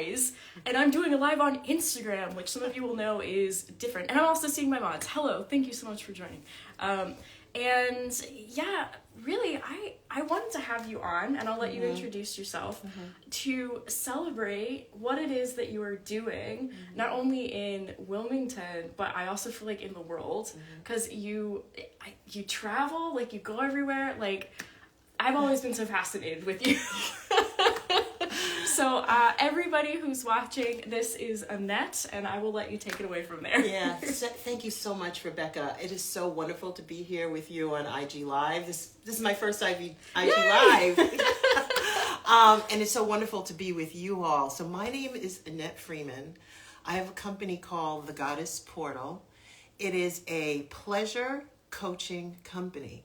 guys, and I'm doing a live on Instagram, which some of you will know is different. And I'm also seeing my mods. Hello, thank you so much for joining. And yeah, really, I wanted to have you on, and I'll let you introduce yourself, to celebrate what it is that you are doing, not only in Wilmington, but I also feel like in the world, because you travel, like you go everywhere, like I've always been so fascinated with you. So everybody who's watching, this is Annette, and I will let you take it away from there. Yeah, thank you so much, Rebekah. It is so wonderful to be here with you on IG Live. This is my first IG Live. And it's so wonderful to be with you all. So my name is Annette Freeman. I have a company called The Goddess Portal. It is a pleasure coaching company.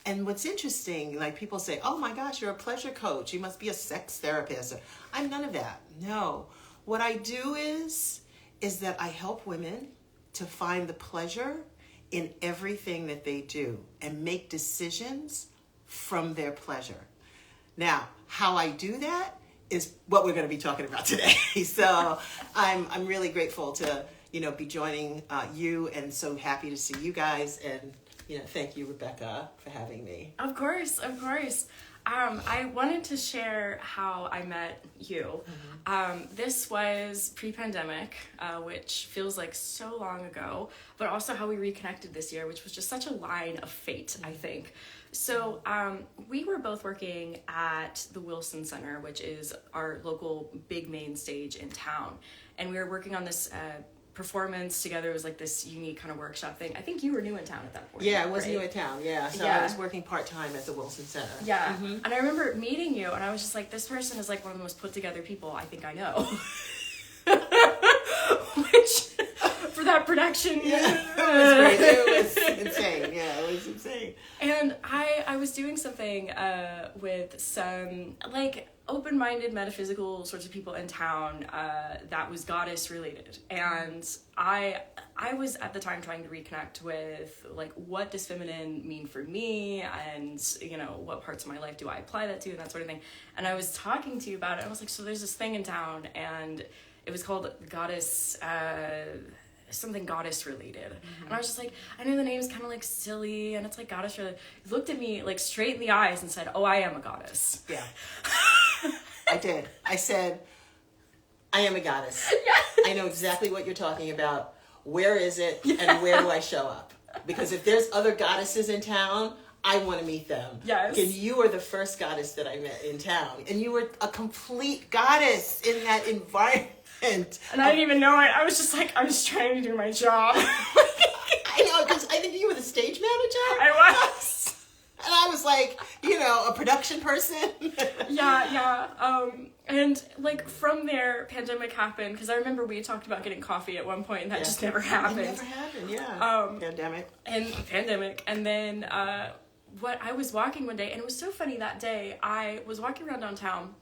And what's interesting, like people say, oh my gosh, you're a pleasure coach. You must be a sex therapist. I'm none of that. No. What I do is that I help women to find the pleasure in everything that they do and make decisions from their pleasure. Now, how I do that is what we're going to be talking about today. So I'm really grateful to, be joining you, and so happy to see you guys, and thank you, Rebekah, for having me. Of course. I wanted to share how I met you. This was pre-pandemic, which feels like so long ago, but also how we reconnected this year, which was just such a line of fate, I think. So we were both working at the Wilson Center, which is our local big main stage in town. And we were working on this performance together. It was like this unique kind of workshop thing. I think you were new in town at that point. Yeah, I was new in town. Yeah, so I was working part-time at the Wilson Center. Yeah, and I remember meeting you, and I was just like, this person is like one of the most put together people I think I know. Which, for that production, yeah, it was great. It was insane. Yeah, it was insane. And I was doing something with some like open-minded metaphysical sorts of people in town that was goddess related, and I was at the time trying to reconnect with like, what does feminine mean for me, and what parts of my life do I apply that to, and that sort of thing. And I was talking to you about it. I was like, so there's this thing in town, and it was called goddess something goddess related. And I was just like, I know the name's kind of like silly, and it's like goddess related. He looked at me like straight in the eyes and said, oh, I am a goddess. Yeah. I did. I said, I am a goddess. Yes. I know exactly what you're talking about. Where is it, and where do I show up? Because if there's other goddesses in town, I want to meet them. Yes. And you are the first goddess that I met in town. And you were a complete goddess in that environment. And I didn't even know it. I was just like, I was trying to do my job. I know, because I think you were the stage manager. I was. And I was like, a production person. Yeah. And like from there, pandemic happened, because I remember we talked about getting coffee at one point, and that just never happened. It never happened, yeah. Pandemic. And then what I was walking one day, and it was so funny that day, I was walking around downtown,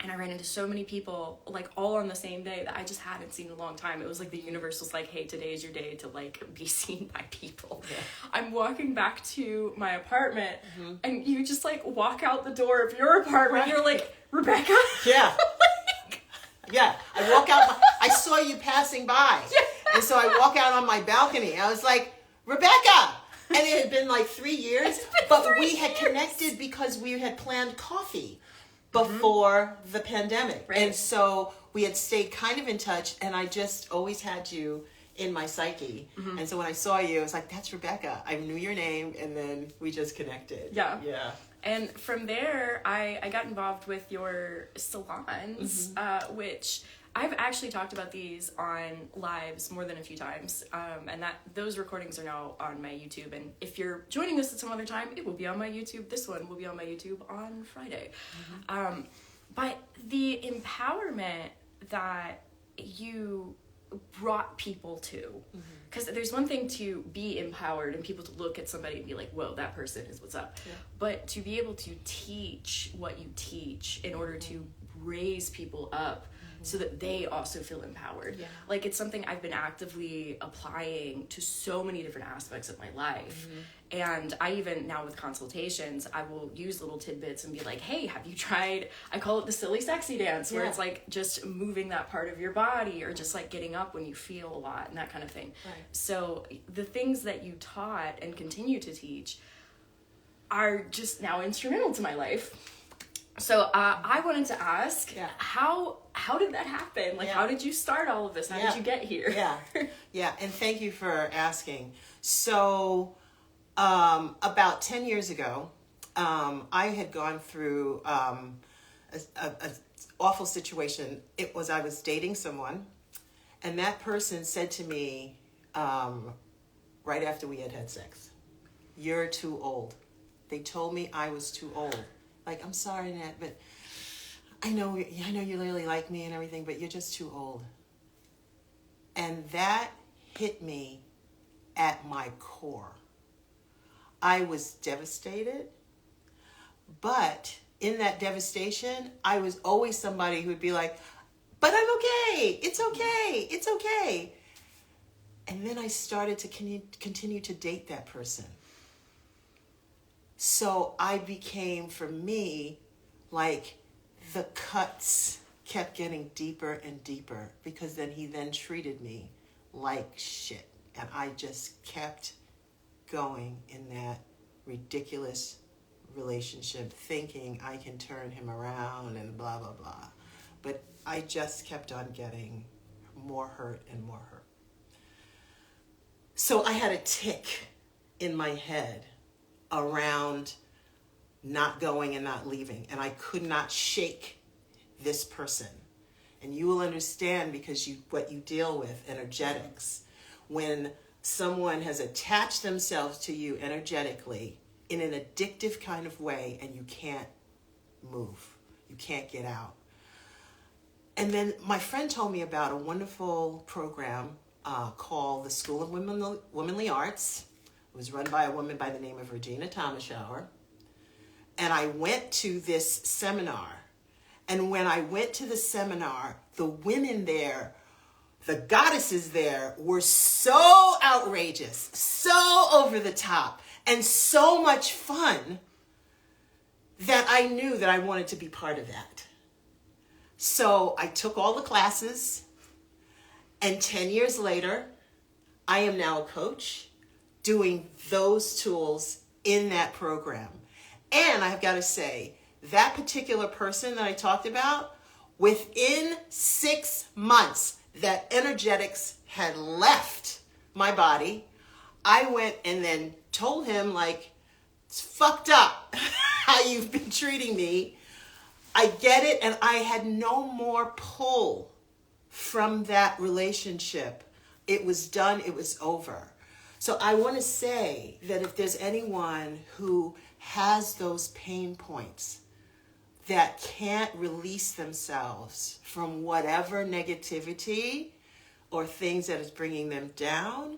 and I ran into so many people, like, all on the same day that I just hadn't seen in a long time. It was like the universe was like, hey, today is your day to, like, be seen by people. Yeah. I'm walking back to my apartment, and you just, like, walk out the door of your apartment. You're like, Rebekah? Yeah. Yeah. I walk out. I saw you passing by. Yeah. And so I walk out on my balcony. I was like, Rebekah! And it had been, like, 3 years. But we had connected because we had planned coffee before the pandemic. Right. And so we had stayed kind of in touch, and I just always had you in my psyche. And so when I saw you, I was like, that's Rebekah. I knew your name, and then we just connected. Yeah. Yeah. And from there, I got involved with your salons, which I've actually talked about these on lives more than a few times, and those recordings are now on my YouTube. And if you're joining this at some other time, it will be on my YouTube. This one will be on my YouTube on Friday. But the empowerment that you brought people to, because there's one thing to be empowered and people to look at somebody and be like, whoa, that person is what's up. Yeah. But to be able to teach what you teach in order to raise people up so that they also feel empowered. Yeah. Like, it's something I've been actively applying to so many different aspects of my life. And I even, now with consultations, I will use little tidbits and be like, hey, have you tried, I call it the silly sexy dance, where it's like just moving that part of your body, or just like getting up when you feel a lot and that kind of thing. Right. So the things that you taught and continue to teach are just now instrumental to my life. So I wanted to ask, how did that happen? Like, how did you start all of this? How did you get here? Yeah, and thank you for asking. So about 10 years ago, I had gone through a awful situation. I was dating someone, and that person said to me right after we had sex, "You're too old." They told me I was too old. Like, I'm sorry, Annette, but I know you really like me and everything, but you're just too old. And that hit me at my core. I was devastated, but in that devastation, I was always somebody who would be like, but I'm okay. It's okay. It's okay. And then I started to continue to date that person. So I became, for me, like, the cuts kept getting deeper and deeper, because then he treated me like shit. And I just kept going in that ridiculous relationship, thinking I can turn him around and blah, blah, blah. But I just kept on getting more hurt and more hurt. So I had a tick in my head around not going and not leaving, and I could not shake this person. And you will understand, because what you deal with, energetics, when someone has attached themselves to you energetically in an addictive kind of way, and you can't move, you can't get out. And then my friend told me about a wonderful program called the School of Womanly Arts. It was run by a woman by the name of Regina Thomashower. And I went to this seminar. And when I went to the seminar, the women there, the goddesses there, were so outrageous, so over the top, and so much fun, that I knew that I wanted to be part of that. So I took all the classes, and 10 years later, I am now a coach doing those tools in that program. And I've got to say, that particular person that I talked about, within 6 months, that energetics had left my body. I went and then told him, like, it's fucked up how you've been treating me. I get it, and I had no more pull from that relationship. It was done, it was over. So I want to say that if there's anyone who has those pain points that can't release themselves from whatever negativity or things that is bringing them down,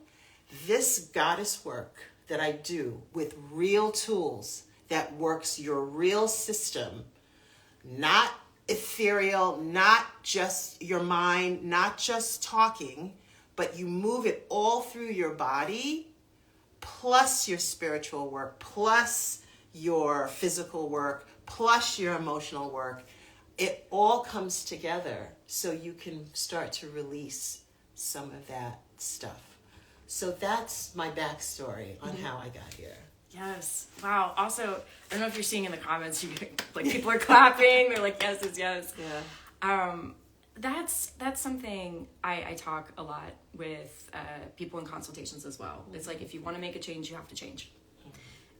this goddess work that I do with real tools that works your real system, not ethereal, not just your mind, not just talking, but you move it all through your body, plus your spiritual work, plus your physical work, plus your emotional work. It all comes together so you can start to release some of that stuff. So that's my backstory on how I got here. Yes. Wow. Also, I don't know if you're seeing in the comments, like, people are clapping. They're like, yes, it's yes. Yeah. That's something I talk a lot with people in consultations as well. It's like, if you want to make a change, you have to change.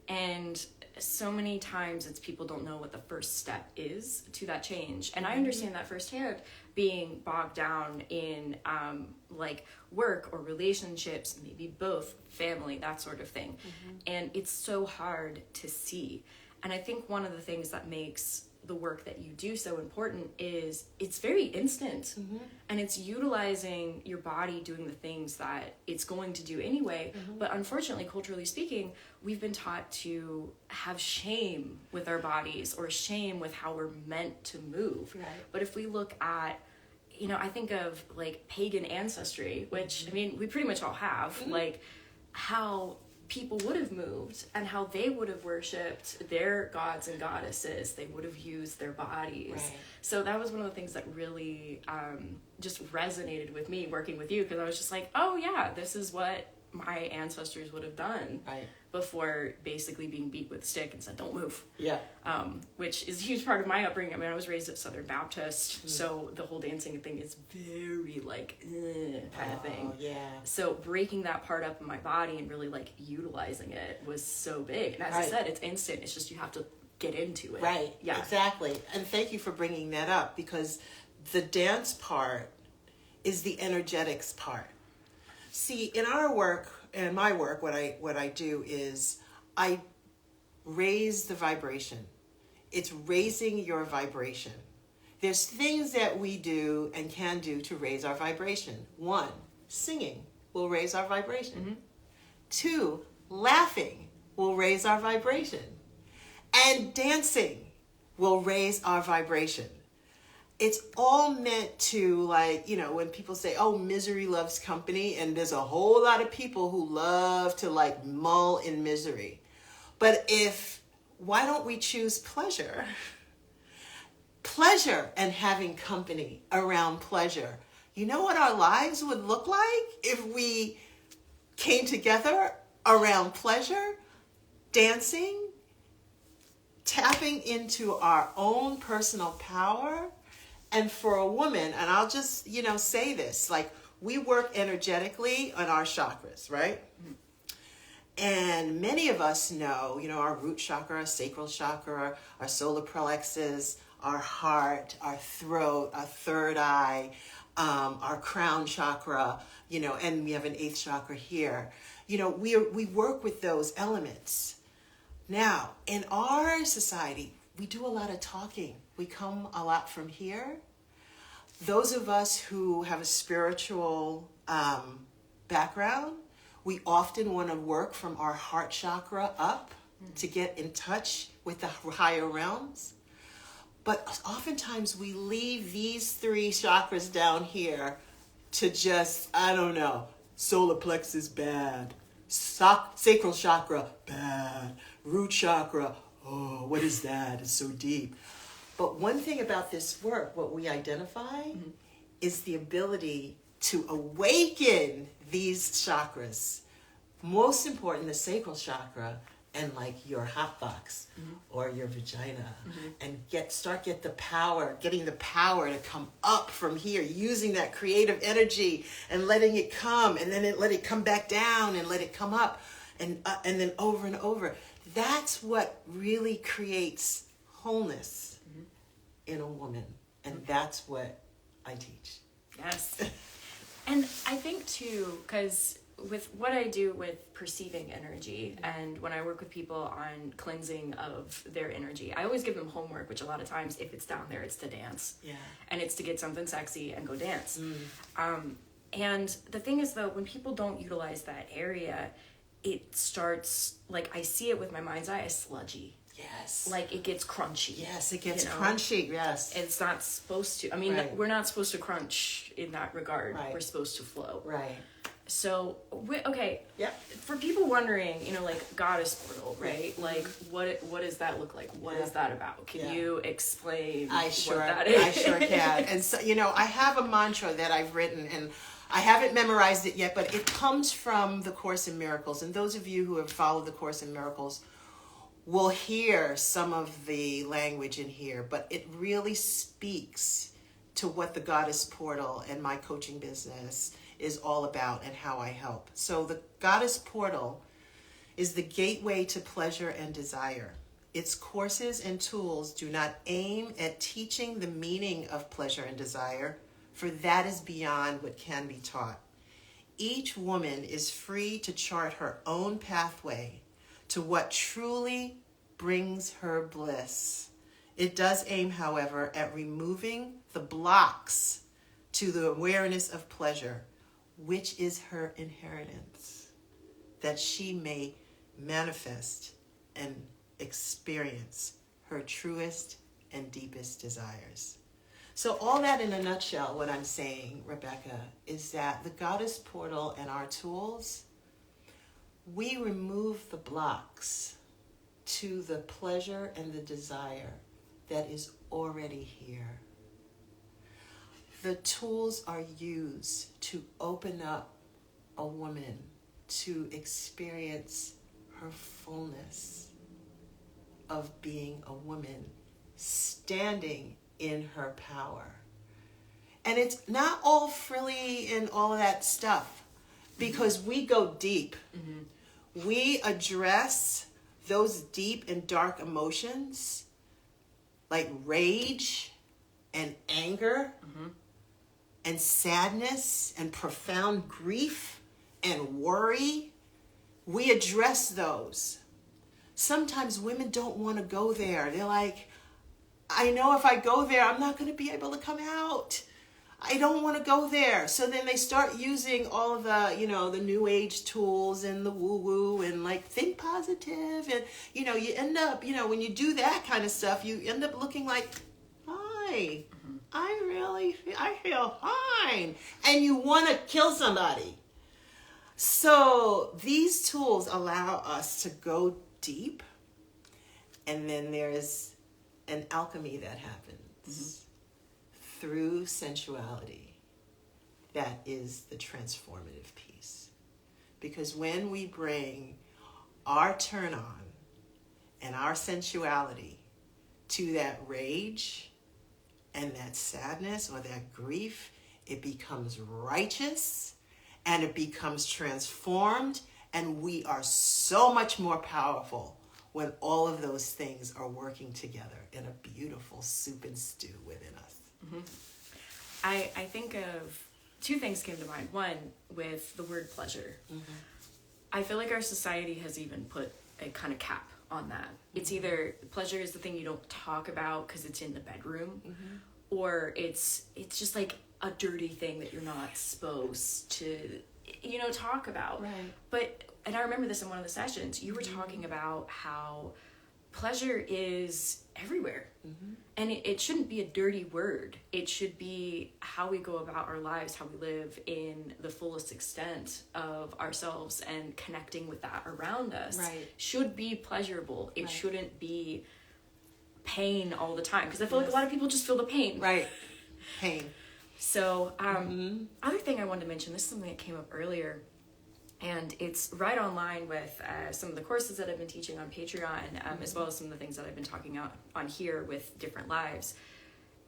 And so many times it's people don't know what the first step is to that change. And I understand that firsthand, being bogged down in like work or relationships, maybe both, family, that sort of thing. And it's so hard to see. And I think one of the things that makes the work that you do so important is it's very instant, and it's utilizing your body doing the things that it's going to do anyway. But unfortunately, culturally speaking, we've been taught to have shame with our bodies, or shame with how we're meant to move. Right. But if we look at, you know, I think of like pagan ancestry, which I mean, we pretty much all have, like how people would have moved and how they would have worshipped their gods and goddesses. They would have used their bodies. Right. So that was one of the things that really just resonated with me working with you, because I was just like, oh yeah, this is what my ancestors would have done before basically being beat with a stick and said, don't move. Yeah. Which is a huge part of my upbringing. I mean, I was raised at Southern Baptist, so the whole dancing thing is very like, kind of thing. Yeah. So breaking that part up in my body and really like utilizing it was so big. And as I said, it's instant. It's just you have to get into it. Right. Yeah. Exactly. And thank you for bringing that up, because the dance part is the energetics part. See, in our work, in my work, what I do is I raise the vibration. It's raising your vibration. There's things that we do and can do to raise our vibration. 1, singing will raise our vibration. 2, laughing will raise our vibration. And dancing will raise our vibration. It's all meant to, like, you know, when people say, oh, misery loves company, and there's a whole lot of people who love to like mull in misery. But why don't we choose pleasure? Pleasure and having company around pleasure. You know what our lives would look like if we came together around pleasure, dancing, tapping into our own personal power. And for a woman, and I'll just, you know, say this, like, we work energetically on our chakras, right? And many of us know, you know, our root chakra, our sacral chakra, our solar plexus, our heart, our throat, our third eye, our crown chakra, you know, and we have an 8th chakra here. You know, we work with those elements. Now, in our society, we do a lot of talking. We come a lot from here. Those of us who have a spiritual background, we often want to work from our heart chakra up to get in touch with the higher realms. But oftentimes we leave these 3 chakras down here to just, I don't know, solar plexus bad, sacral chakra bad, root chakra, oh, what is that? It's so deep. But one thing about this work, what we identify is the ability to awaken these chakras. Most important, the sacral chakra and like your hot box or your vagina, and getting the power to come up from here, using that creative energy and letting it come, and then let it come back down and let it come up, and then over and over. That's what really creates wholeness in a woman, and that's what I teach. Yes. And I think too, because with what I do with perceiving energy, and when I work with people on cleansing of their energy, I always give them homework, which a lot of times, if it's down there, it's to dance. Yeah. And it's to get something sexy and go dance. And the thing is, though, when people don't utilize that area, it starts, like, I see it with my mind's eye as sludgy. Yes. Like, it gets crunchy. Yes, it gets crunchy, yes. It's not supposed to. I mean, we're not supposed to crunch in that regard. Right. We're supposed to flow. Right. So, okay. Yep. For people wondering, you know, like, goddess portal, right? Like, what does that look like? What is that about? Can you explain what that is? I sure can. And so, you know, I have a mantra that I've written, and I haven't memorized it yet, but it comes from the Course in Miracles. And those of you who have followed the Course in Miracles will hear some of the language in here, but it really speaks to what the Goddess Portal and my coaching business is all about and how I help. So the Goddess Portal is the gateway to pleasure and desire. Its courses and tools do not aim at teaching the meaning of pleasure and desire, for that is beyond what can be taught. Each woman is free to chart her own pathway to what truly brings her bliss. It does aim, however, at removing the blocks to the awareness of pleasure, which is her inheritance, that she may manifest and experience her truest and deepest desires. So all that in a nutshell, what I'm saying, Rebekah, is that the Goddess Portal and our tools, we remove the blocks to the pleasure and the desire that is already here. The tools are used to open up a woman to experience her fullness of being a woman standing in her power. And it's not all frilly and all of that stuff, because we go deep. Mm-hmm. We address those deep and dark emotions like rage and anger, mm-hmm. and sadness and profound grief and worry. We address those. Sometimes women don't want to go there. They're like, I know if I go there, I'm not going to be able to come out. I don't want to go there. So then they start using all of the, the new age tools and the woo-woo and like think positive. And, you end up, when you do that kind of stuff, you end up looking like, hi, I feel fine. And you want to kill somebody. So these tools allow us to go deep. And then there's an alchemy that happens. Mm-hmm. Through sensuality, that is the transformative piece. Because when we bring our turn on and our sensuality to that rage and that sadness or that grief, it becomes righteous and it becomes transformed, and we are so much more powerful when all of those things are working together in a beautiful soup and stew within us. Mm-hmm. I think of two things came to mind. One, with the word pleasure. Mm-hmm. I feel like our society has even put a kind of cap on that. Mm-hmm. It's either pleasure is the thing you don't talk about because it's in the bedroom, mm-hmm. or it's just like a dirty thing that you're not supposed to, talk about. Right. And I remember this in one of the sessions, you were mm-hmm. talking about how pleasure is everywhere. Mm-hmm. And it shouldn't be a dirty word. It should be how we go about our lives, how we live in the fullest extent of ourselves, and connecting with that around us. Right. Should be pleasurable. It right. shouldn't be pain all the time. Because I feel like a lot of people just feel the pain. Right. Pain. So, mm-hmm. other thing I wanted to mention, this is something that came up earlier, and it's right online with some of the courses that I've been teaching on Patreon, mm-hmm. as well as some of the things that I've been talking on here with different lives.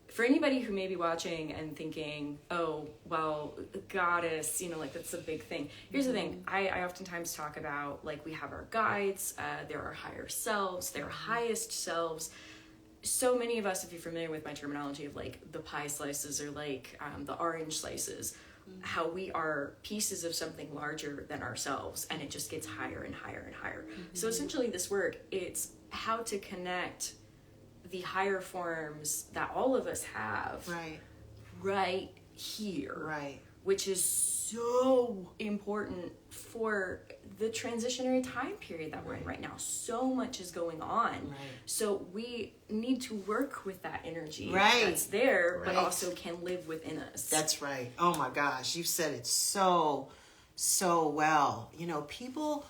For anybody who may be watching and thinking, oh, well, goddess, that's a big thing. Here's mm-hmm. the thing. I oftentimes talk about, like, we have our guides, there are higher selves, there are highest selves. So many of us, if you're familiar with my terminology of, like, the pie slices or, like, the orange slices, how we are pieces of something larger than ourselves, and it just gets higher and higher and higher. Mm-hmm. So essentially this work, it's how to connect the higher forms that all of us have right here, right, which is so important for the transitionary time period that we're in right now. So much is going on. Right. So we need to work with that energy that's there, but also can live within us. That's right. Oh my gosh, you said it so well. People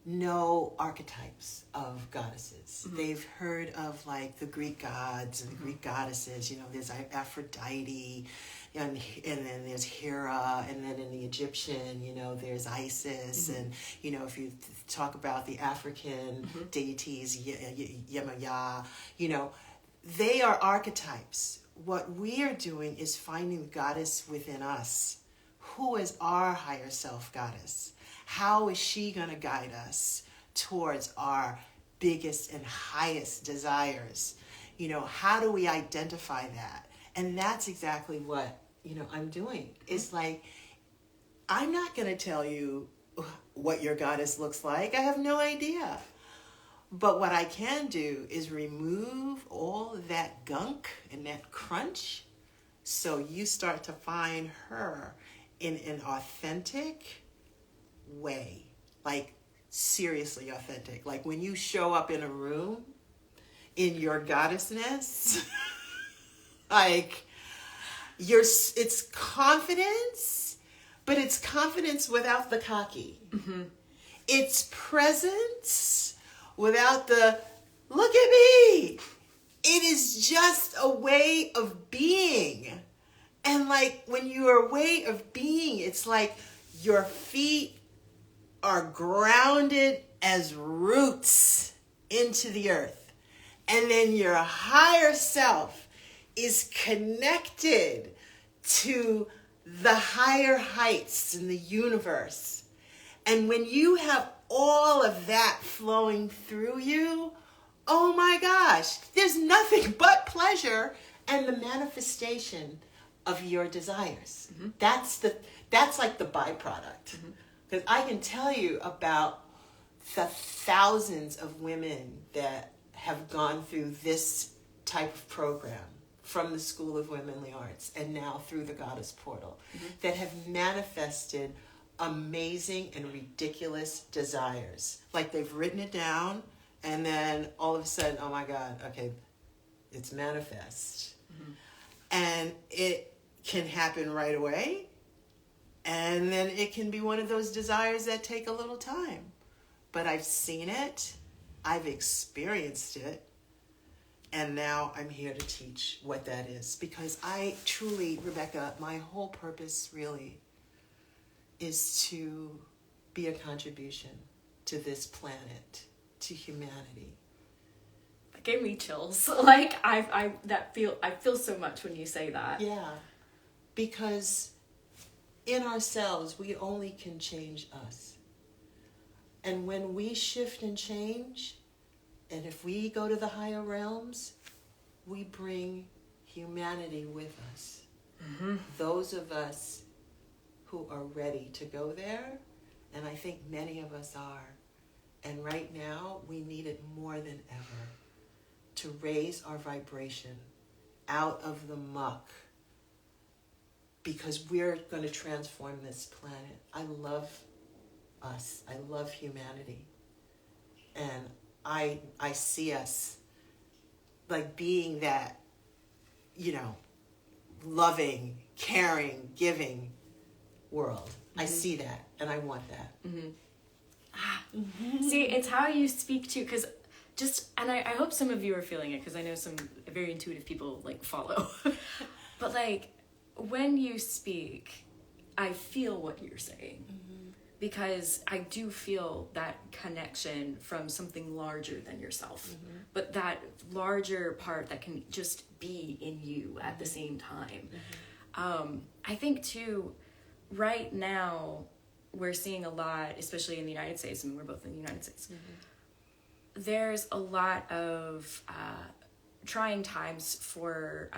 know archetypes of goddesses. Mm-hmm. They've heard of, like, the Greek gods and the mm-hmm. Greek goddesses. There's Aphrodite, and then there's Hera, and then in the Egyptian, there's Isis, mm-hmm. and if you talk about the African mm-hmm. deities, Yemaya, they are archetypes. What we are doing is finding the goddess within us. Who is our higher self goddess? How is she going to guide us towards our biggest and highest desires? How do we identify that? And that's exactly what, I'm doing. It's like, I'm not going to tell you what your goddess looks like. I have no idea. But what I can do is remove all that gunk and that crunch, so you start to find her in an authentic way, like seriously authentic. Like when you show up in a room in your goddessness, like It's confidence, but it's confidence without the cocky. Mm-hmm. It's presence without the, look at me. It is just a way of being. And like when you're a way of being, it's like your feet are grounded as roots into the earth. And then your higher self is connected to the higher heights in the universe. And when you have all of that flowing through you, oh my gosh, there's nothing but pleasure and the manifestation of your desires. Mm-hmm. That's like the byproduct. Because I can tell you about the thousands of women that have gone through this type of program from the School of Womenly Arts and now through the Goddess Portal, that have manifested amazing and ridiculous desires. Like they've written it down and then all of a sudden, oh my God, okay, it's manifest. And it can happen right away. And then it can be one of those desires that take a little time. But I've seen it. I've experienced it. And now I'm here to teach what that is. Because I truly, Rebekah, my whole purpose really is to be a contribution to this planet, to humanity. That gave me chills. Like I feel so much when you say that. Yeah. Because in ourselves, we only can change us. And when we shift and change, and if we go to the higher realms, we bring humanity with us. Mm-hmm. Those of us who are ready to go there, and I think many of us are. And right now, we need it more than ever to raise our vibration out of the muck, because we're going to transform this planet. I love us. I love humanity. And I see us like being that, loving, caring, giving world. Mm-hmm. I see that and I want that. Mm-hmm. See, it's how you speak to, because and I hope some of you are feeling it, because I know some very intuitive people like follow. But like, when you speak, I feel what you're saying. Mm-hmm. Because I do feel that connection from something larger than yourself. Mm-hmm. But that larger part that can just be in you at the same time. Mm-hmm. I think too, right now, we're seeing a lot, especially in the United States, and we're both in the United States. Mm-hmm. There's a lot of trying times for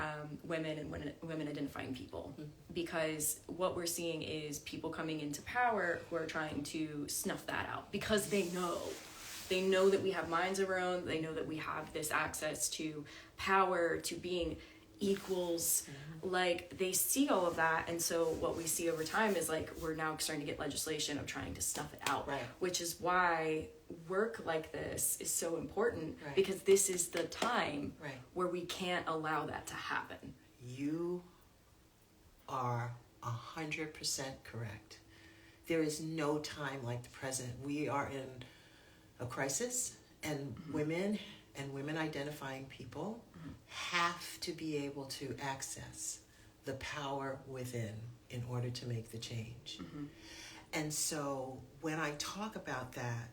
women and women identifying people, because what we're seeing is people coming into power who are trying to snuff that out, because they know that we have minds of our own. They know that we have this access to power, to being equals. Like, they see all of that, and so what we see over time is like we're now starting to get legislation of trying to snuff it out, right? Which is why work like this is so important, right? Because this is the time, right, where we can't allow that to happen. You are 100% correct. There is no time like the present. We are in a crisis, and women identifying people have to be able to access the power within in order to make the change. And so when I talk about that,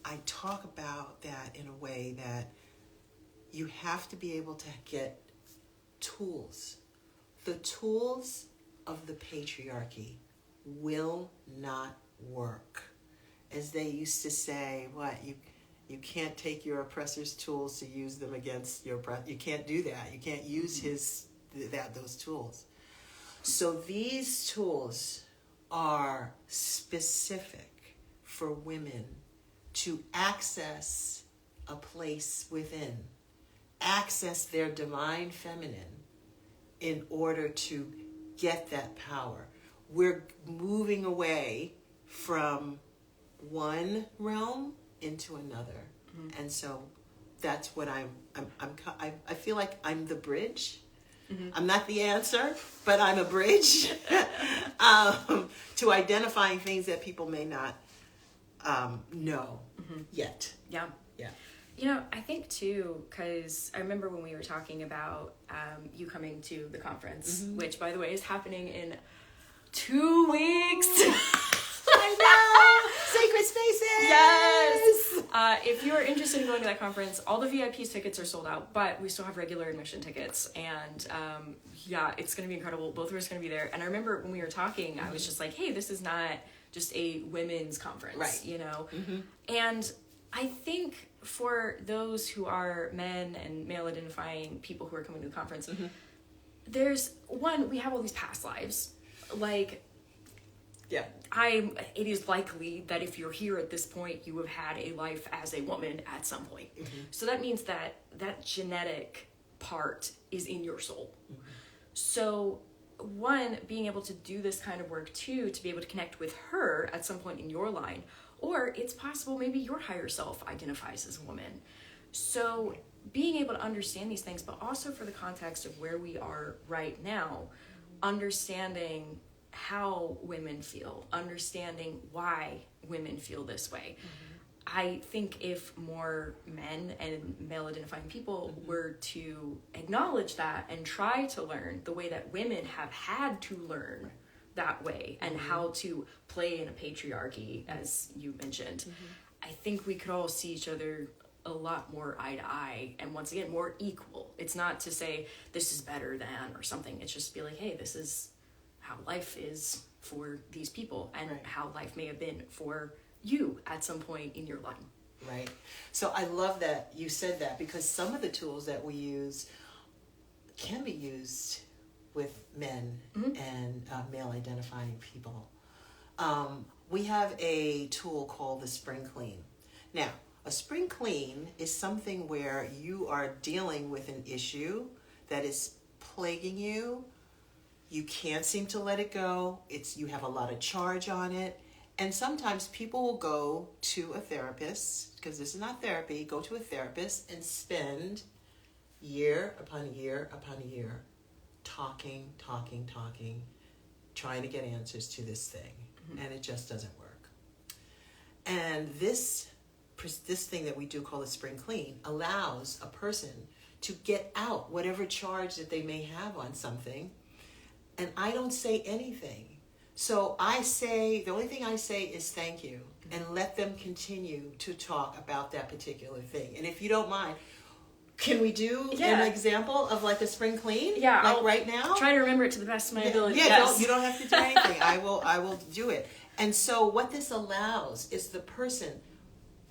I talk about that in a way that you have to be able to get tools. The tools of the patriarchy will not work. As they used to say, you can't take your oppressor's tools to use them against your oppressor. You can't do that. You can't use those tools. So these tools are specific for women to access a place within, access their divine feminine in order to get that power. We're moving away from one realm into another. And so that's what I feel like I'm the bridge I'm not the answer, but I'm a bridge to identifying things that people may not know yet. Yeah. Yeah. You know, I think too, because I remember when we were talking about you coming to the conference, which, by the way, is happening in 2 weeks. I know! Sacred Spaces! Yes! If you're interested in going to that conference, all the VIP tickets are sold out, but we still have regular admission tickets. And yeah, it's going to be incredible. Both of us are going to be there. And I remember when we were talking, I was just like, hey, this is not just a women's conference, right? You know? And I think for those who are men and male identifying people who are coming to the conference, there's one, we have all these past lives. Like, yeah, it is likely that if you're here at this point, you have had a life as a woman at some point. So that means that that genetic part is in your soul. So one, being able to do this kind of work too, to be able to connect with her at some point in your line, or it's possible maybe your higher self identifies as a woman. So being able to understand these things, but also for the context of where we are right now, understanding how women feel, understanding why women feel this way. I think if more men and male identifying people were to acknowledge that and try to learn the way that women have had to learn that way and how to play in a patriarchy, as you mentioned, I think we could all see each other a lot more eye to eye and once again more equal. It's not to say this is better than or something. It's just be like, hey, this is how life is for these people and how life may have been for you at some point in your life. Right. So I love that you said that, because some of the tools that we use can be used with men and male identifying people. We have a tool called the Spring Clean. Now, a spring clean is something where you are dealing with an issue that is plaguing you. You can't seem to let it go. You have a lot of charge on it. And sometimes people will go to a therapist, because this is not therapy, go to a therapist and spend year upon year upon year talking, trying to get answers to this thing. And it just doesn't work. And this thing that we do called a spring clean allows a person to get out whatever charge that they may have on something. And I don't say anything. So the only thing I say is thank you, and let them continue to talk about that particular thing. And if you don't mind, can we do an example of like a spring clean? Yeah. Like I'll right now? Try to remember it to the best of my ability. Yeah, Yes. you don't have to do anything. I will do it. And so what this allows is the person,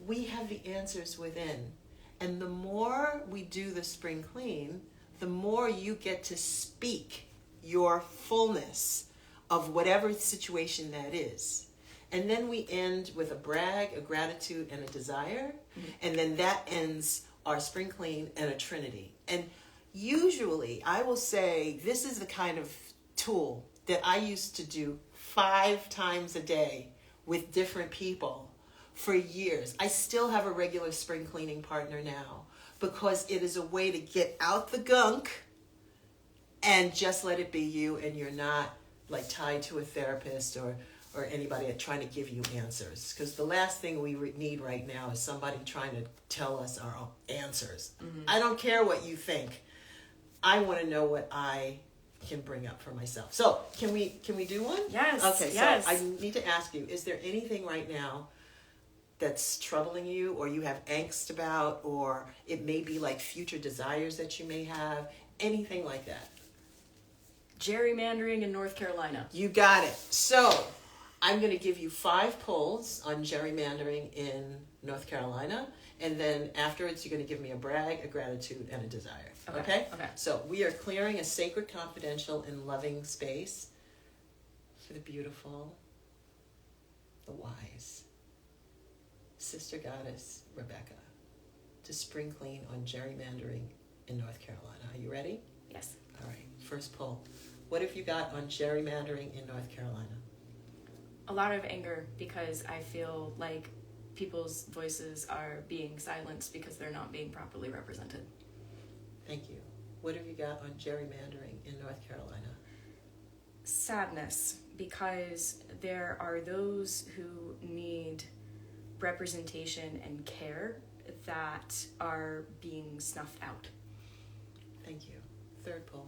we have the answers within. And the more we do the spring clean, the more you get to speak your fullness of whatever situation that is. And then we end with a brag, a gratitude, and a desire. And then that ends our spring clean and a trinity. And usually I will say this is the kind of tool that I used to do 5 times a day with different people for years. I still have a regular spring cleaning partner now, because it is a way to get out the gunk and just let it be you, and you're not like tied to a therapist or anybody trying to give you answers. Because the last thing we need right now is somebody trying to tell us our own answers. I don't care what you think. I want to know what I can bring up for myself. So can we do one? Yes. Okay. Yes. So I need to ask you: is there anything right now that's troubling you, or you have angst about, or it may be like future desires that you may have, anything like that? Gerrymandering in North Carolina. You got it. So I'm going to give you 5 polls on gerrymandering in North Carolina. And then afterwards, you're going to give me a brag, a gratitude, and a desire. Okay? Okay. So we are clearing a sacred, confidential, and loving space for the beautiful, the wise, Sister Goddess Rebekah, to spring clean on gerrymandering in North Carolina. Are you ready? Yes. All right. First poll. What have you got on gerrymandering in North Carolina? A lot of anger, because I feel like people's voices are being silenced because they're not being properly represented. Thank you. What have you got on gerrymandering in North Carolina? Sadness, because there are those who need representation and care that are being snuffed out. Thank you. Third poll.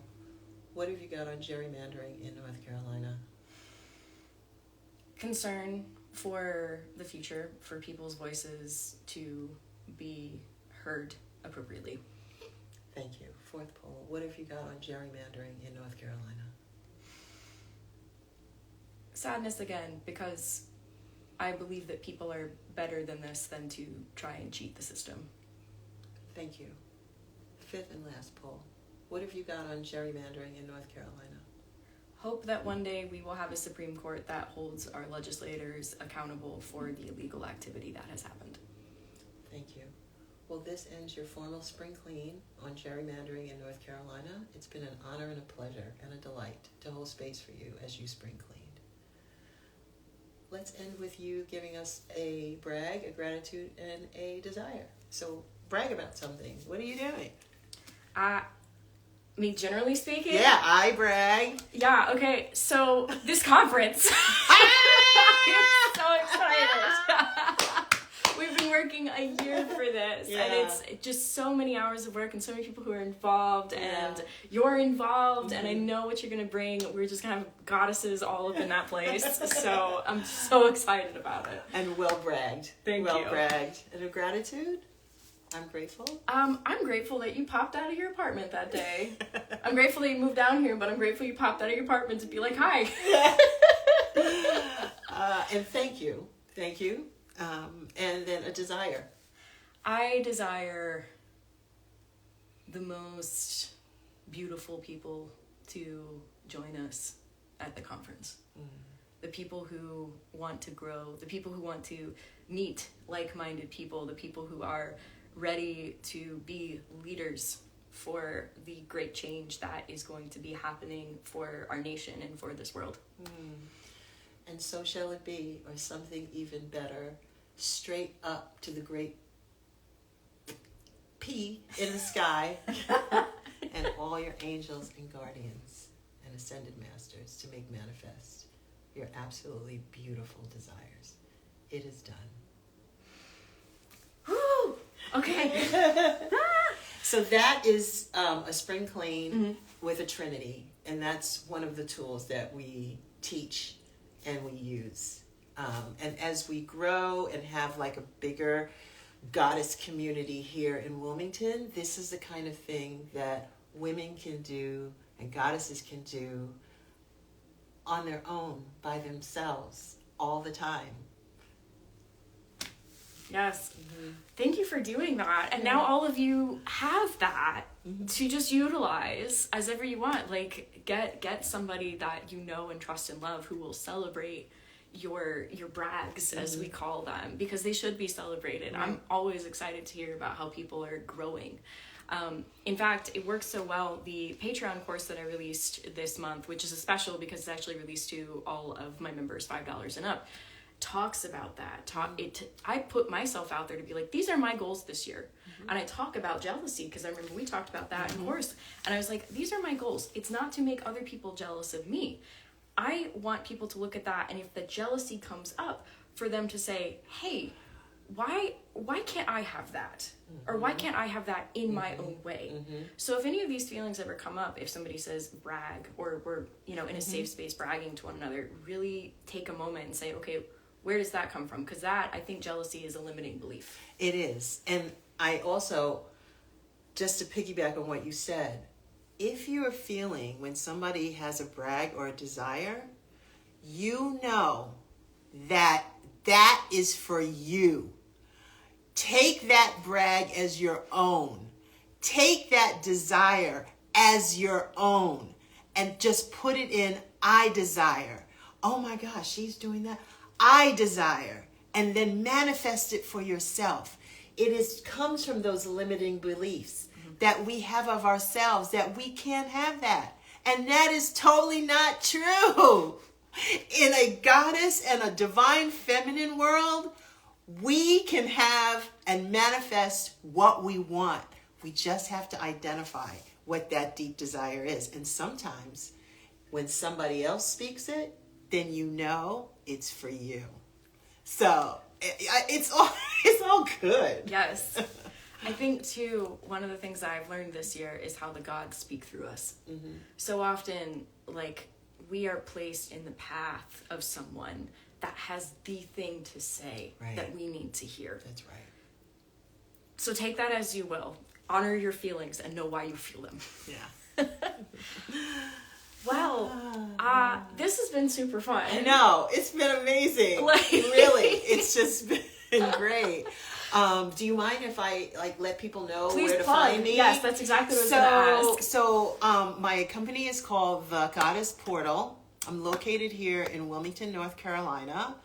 What have you got on gerrymandering in North Carolina? Concern for the future, for people's voices to be heard appropriately. Thank you. Fourth poll. What have you got on gerrymandering in North Carolina? Sadness again, because I believe that people are better than this than to try and cheat the system. Thank you. Fifth and last poll. What have you got on gerrymandering in North Carolina? Hope that one day we will have a Supreme Court that holds our legislators accountable for the illegal activity that has happened. Thank you. Well, this ends your formal spring clean on gerrymandering in North Carolina. It's been an honor and a pleasure and a delight to hold space for you as you spring cleaned. Let's end with you giving us a brag, a gratitude, and a desire. So brag about something. What are you doing? Me generally speaking? Yeah, I brag. Yeah, okay, so this conference. I'm so excited. We've been working a year for this, and it's just so many hours of work and so many people who are involved, and you're involved, and I know what you're going to bring. We're just going to have goddesses all up in that place, so I'm so excited about it. And well bragged. Thank you. Well bragged. And a gratitude? I'm grateful. I'm grateful that you popped out of your apartment that day. I'm grateful that you moved down here, but I'm grateful you popped out of your apartment to be like, hi. And thank you. Thank you. And then a desire. I desire the most beautiful people to join us at the conference. The people who want to grow, the people who want to meet like-minded people, the people who are ready to be leaders for the great change that is going to be happening for our nation and for this world. And so shall it be, or something even better, straight up to the great P in the sky, and all your angels and guardians and ascended masters to make manifest your absolutely beautiful desires. It is done. Woo! Okay. So that is a spring clean with a trinity, and that's one of the tools that we teach and we use. And as we grow and have like a bigger goddess community here in Wilmington, this is the kind of thing that women can do and goddesses can do on their own, by themselves, all the time. Yes. Thank you for doing that. And now all of you have that to just utilize as ever you want. Like get somebody that you know and trust and love who will celebrate your brags, as we call them, because they should be celebrated. I'm always excited to hear about how people are growing. In fact, it works so well. The Patreon course that I released this month, which is a special because it's actually released to all of my members, $5 and up, talks about that. I put myself out there to be like, these are my goals this year. And I talk about jealousy because I remember we talked about that in course. And I was like, these are my goals. It's not to make other people jealous of me. I want people to look at that, and if the jealousy comes up, for them to say, hey, why can't I have that? Or why can't I have that in my own way? So if any of these feelings ever come up, if somebody says brag, or we're in a safe space bragging to one another, really take a moment and say, okay, where does that come from? Because that, I think jealousy is a limiting belief. It is. And I also, just to piggyback on what you said, if you're feeling when somebody has a brag or a desire, you know that that is for you. Take that brag as your own. Take that desire as your own and just put it in, I desire. Oh my gosh, she's doing that. I desire. And then manifest it for yourself. It comes from those limiting beliefs that we have of ourselves, that we can't have that. And that is totally not true. In a goddess and a divine feminine world, we can have and manifest what we want. We just have to identify what that deep desire is. And sometimes when somebody else speaks it, then you know it's for you. So it's all good. Yes. I think too, one of the things that I've learned this year is how the gods speak through us. Mm-hmm. So often, like, we are placed in the path of someone that has the thing to say that we need to hear. That's right. So take that as you will. Honor your feelings and know why you feel them. Yeah. Well, this has been super fun. I know. It's been amazing. Really. It's just been great. Do you mind if I let people know where to find me? Yes, that's exactly what I was going to ask. So my company is called The Goddess Portal. I'm located here in Wilmington, North Carolina.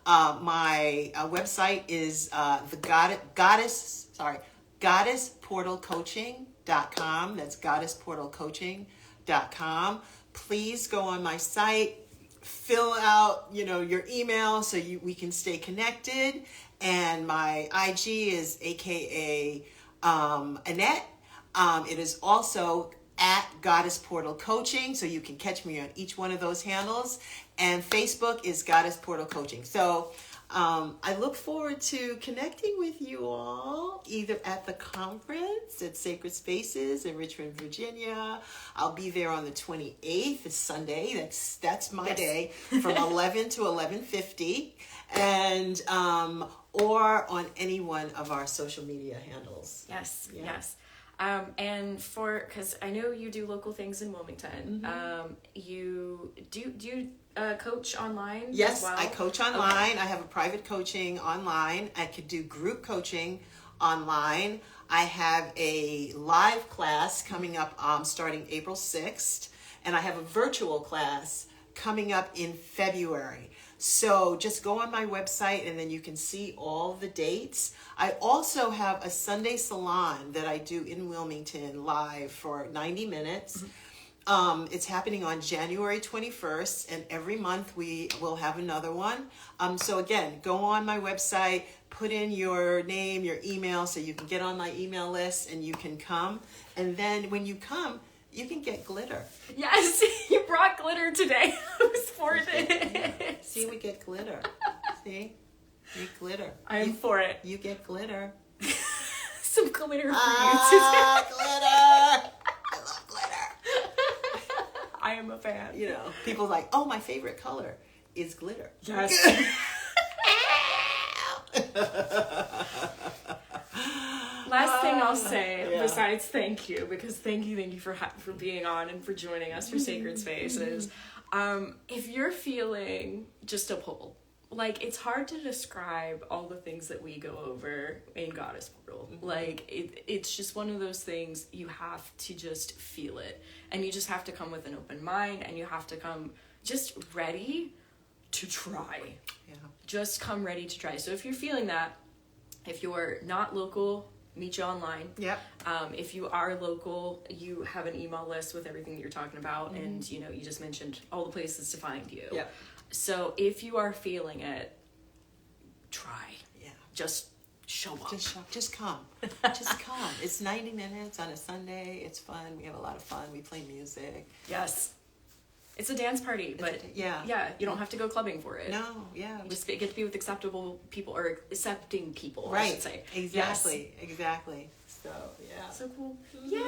My website is goddessportalcoaching.com. That's goddessportalcoaching.com. Please go on my site, fill out, your email so we can stay connected. And my IG is AKA Annette. It is also at Goddess Portal Coaching, so you can catch me on each one of those handles. And Facebook is Goddess Portal Coaching. So I look forward to connecting with you all, either at the conference at Sacred Spaces in Richmond, Virginia. I'll be there on the 28th. It's Sunday. That's my day, from 11 to 11:50. And or on any one of our social media handles. Yes. And because I know you do local things in Wilmington, you do coach online? Yes, as well? I coach online. Okay. I have a private coaching online. I could do group coaching online. I have a live class coming up starting April 6th, and I have a virtual class coming up in February. So just go on my website and then you can see all the dates. I also have a Sunday salon that I do in Wilmington live for 90 minutes. It's happening on January 21st, and every month we will have another one. So again, go on my website, put in your name, your email, so you can get on my email list and you can come. And then when you come, you can get glitter. Yes, you brought glitter today. I was for it. See, we get glitter. See? We get glitter. I'm for it. You get glitter. Some glitter for you today. Glitter! I love glitter. I am a fan. People are like, oh, my favorite color is glitter. Yes. Last thing I'll say, besides thank you, because thank you for being on and for joining us for Sacred Spaces. If you're feeling just a pull, it's hard to describe all the things that we go over in Goddess Portal. It's just one of those things, you have to just feel it. And you just have to come with an open mind, and you have to come just ready to try. Yeah. Just come ready to try. So if you're feeling that, if you're not local, meet you online. Yep. If you are local, you have an email list with everything that you're talking about, and you just mentioned all the places to find you. Yep. So if you are feeling it, try. Yeah. Just show up. Just come. Just come. It's 90 minutes on a Sunday. It's fun. We have a lot of fun. We play music. Yes. It's a dance party, but you don't have to go clubbing for it. No, yeah. Just get to be with acceptable people, or accepting people, right. I should say. Exactly, exactly. So, yeah. So cool. Yay!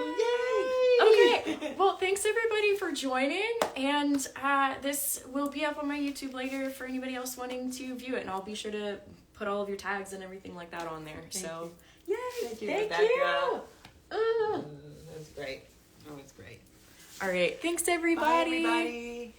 Okay, well, thanks everybody for joining, and this will be up on my YouTube later for anybody else wanting to view it, and I'll be sure to put all of your tags and everything like that on there. Thank you. Thank you, Rebekah. That was great. That was great. All right. Thanks, everybody. Bye, everybody.